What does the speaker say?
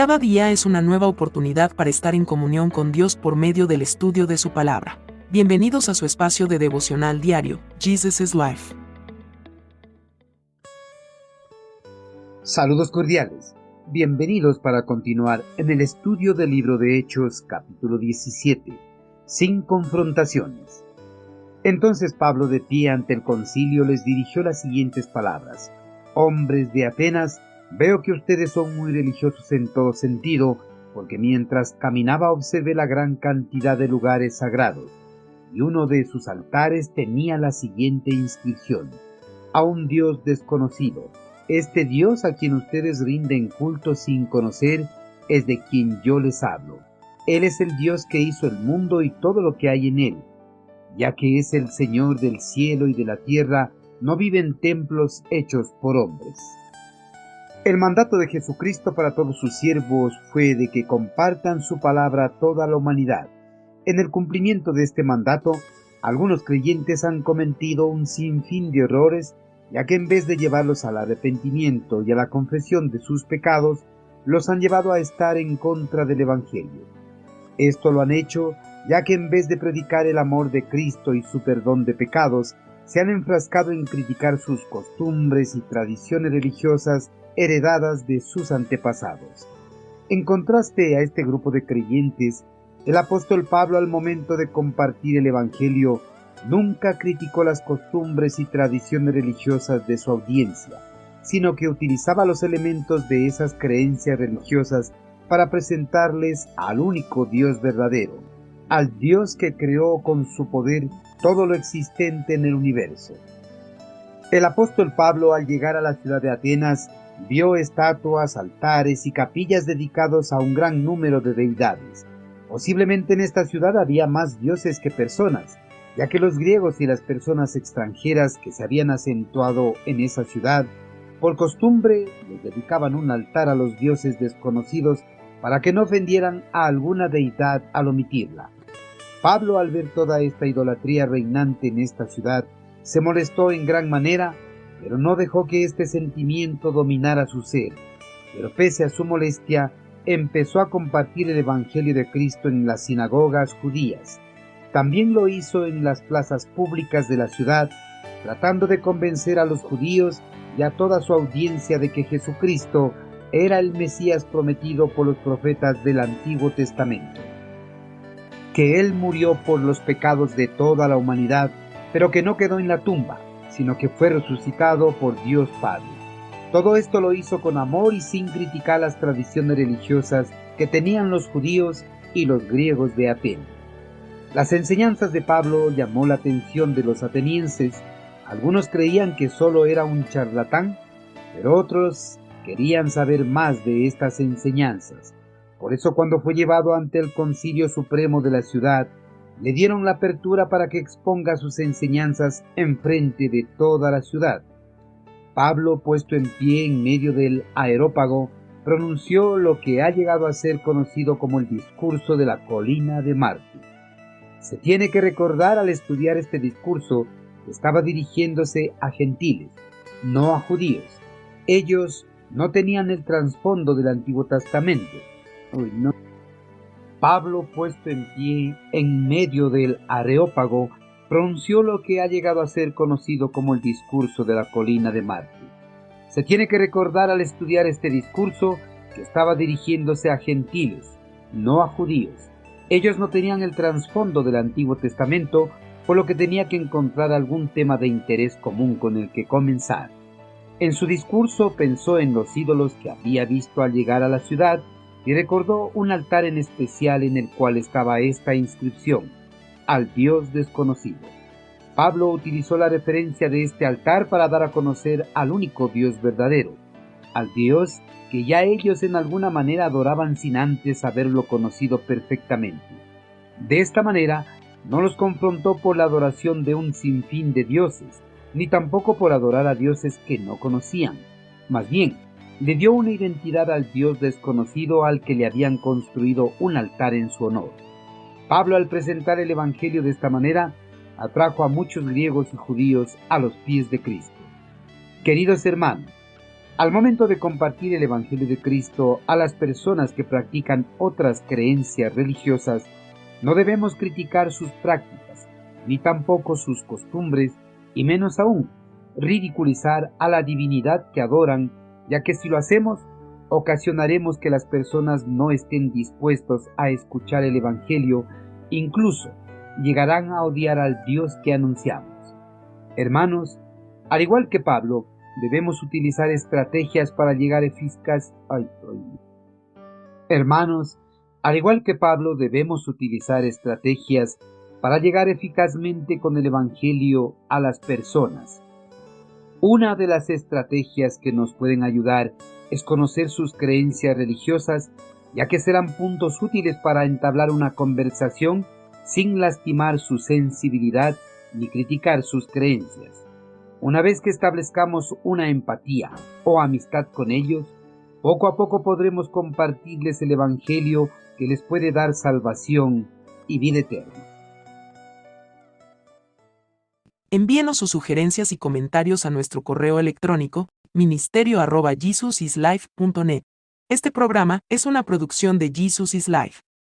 Cada día es una nueva oportunidad para estar en comunión con Dios por medio del estudio de su palabra. Bienvenidos a su espacio de devocional diario, Jesus is Life. Saludos cordiales. Bienvenidos para continuar en el estudio del libro de Hechos, capítulo 17, sin confrontaciones. Entonces Pablo, de pie ante el concilio, les dirigió las siguientes palabras: Hombres de Atenas, veo que ustedes son muy religiosos en todo sentido, porque mientras caminaba observé la gran cantidad de lugares sagrados, y uno de sus altares tenía la siguiente inscripción: a un Dios desconocido. Este Dios a quien ustedes rinden culto sin conocer es de quien yo les hablo. Él es el Dios que hizo el mundo y todo lo que hay en él. Ya que es el Señor del cielo y de la tierra, no vive en templos hechos por hombres. El mandato de Jesucristo para todos sus siervos fue de que compartan su palabra a toda la humanidad. En el cumplimiento de este mandato, algunos creyentes han cometido un sinfín de errores, ya que en vez de llevarlos al arrepentimiento y a la confesión de sus pecados, los han llevado a estar en contra del Evangelio. Esto lo han hecho ya que en vez de predicar el amor de Cristo y su perdón de pecados, se han enfrascado en criticar sus costumbres y tradiciones religiosas heredadas de sus antepasados. En contraste a este grupo de creyentes, el apóstol Pablo, al momento de compartir el Evangelio, nunca criticó las costumbres y tradiciones religiosas de su audiencia, sino que utilizaba los elementos de esas creencias religiosas para presentarles al único Dios verdadero, al Dios que creó con su poder todo lo existente en el universo. El apóstol Pablo, al llegar a la ciudad de Atenas, vio estatuas, altares y capillas dedicados a un gran número de deidades. Posiblemente en esta ciudad había más dioses que personas, ya que los griegos y las personas extranjeras que se habían acentuado en esa ciudad, por costumbre, les dedicaban un altar a los dioses desconocidos para que no ofendieran a alguna deidad al omitirla. Pablo, al ver toda esta idolatría reinante en esta ciudad, se molestó en gran manera, pero no dejó que este sentimiento dominara su ser. Pero pese a su molestia, empezó a compartir el Evangelio de Cristo en las sinagogas judías. También lo hizo en las plazas públicas de la ciudad, tratando de convencer a los judíos y a toda su audiencia de que Jesucristo era el Mesías prometido por los profetas del Antiguo Testamento, que Él murió por los pecados de toda la humanidad, pero que no quedó en la tumba, sino que fue resucitado por Dios Padre. Todo esto lo hizo con amor y sin criticar las tradiciones religiosas que tenían los judíos y los griegos de Atenas. Las enseñanzas de Pablo llamó la atención de los atenienses. Algunos creían que solo era un charlatán, pero otros querían saber más de estas enseñanzas. Por eso, cuando fue llevado ante el Concilio Supremo de la ciudad, le dieron la apertura para que exponga sus enseñanzas en frente de toda la ciudad. Pablo, puesto en pie en medio del Areópago, pronunció lo que ha llegado a ser conocido como el discurso de la colina de Marte. Se tiene que recordar al estudiar este discurso que estaba dirigiéndose a gentiles, no a judíos. Ellos no tenían el trasfondo del Antiguo Testamento. Pablo, puesto en pie en medio del Areópago, pronunció lo que ha llegado a ser conocido como el discurso de la colina de Marte. Se tiene que recordar al estudiar este discurso que estaba dirigiéndose a gentiles, no a judíos. Ellos no tenían el trasfondo del Antiguo Testamento, por lo que tenía que encontrar algún tema de interés común con el que comenzar. En su discurso pensó en los ídolos que había visto al llegar a la ciudad y recordó un altar en especial en el cual estaba esta inscripción: al Dios desconocido. Pablo utilizó la referencia de este altar para dar a conocer al único Dios verdadero, al Dios que ya ellos en alguna manera adoraban sin antes haberlo conocido perfectamente. De esta manera, no los confrontó por la adoración de un sinfín de dioses, ni tampoco por adorar a dioses que no conocían. Más bien, le dio una identidad al Dios desconocido al que le habían construido un altar en su honor. Pablo, al presentar el Evangelio de esta manera, atrajo a muchos griegos y judíos a los pies de Cristo. Queridos hermanos, Al momento de compartir el Evangelio de Cristo a las personas que practican otras creencias religiosas, no debemos criticar sus prácticas, ni tampoco sus costumbres, y menos aún, ridiculizar a la divinidad que adoran, ya que si lo hacemos, ocasionaremos que las personas no estén dispuestos a escuchar el Evangelio, incluso llegarán a odiar al Dios que anunciamos. Hermanos, al igual que Pablo, debemos utilizar estrategias para llegar Hermanos, al igual que Pablo, debemos utilizar estrategias para llegar eficazmente con el Evangelio a las personas. Una de las estrategias que nos pueden ayudar es conocer sus creencias religiosas, ya que serán puntos útiles para entablar una conversación sin lastimar su sensibilidad ni criticar sus creencias. Una vez que establezcamos una empatía o amistad con ellos, poco a poco podremos compartirles el Evangelio que les puede dar salvación y vida eterna. Envíenos sus sugerencias y comentarios a nuestro correo electrónico ministerio@jesusislife.net. Este programa es una producción de Jesus is Life.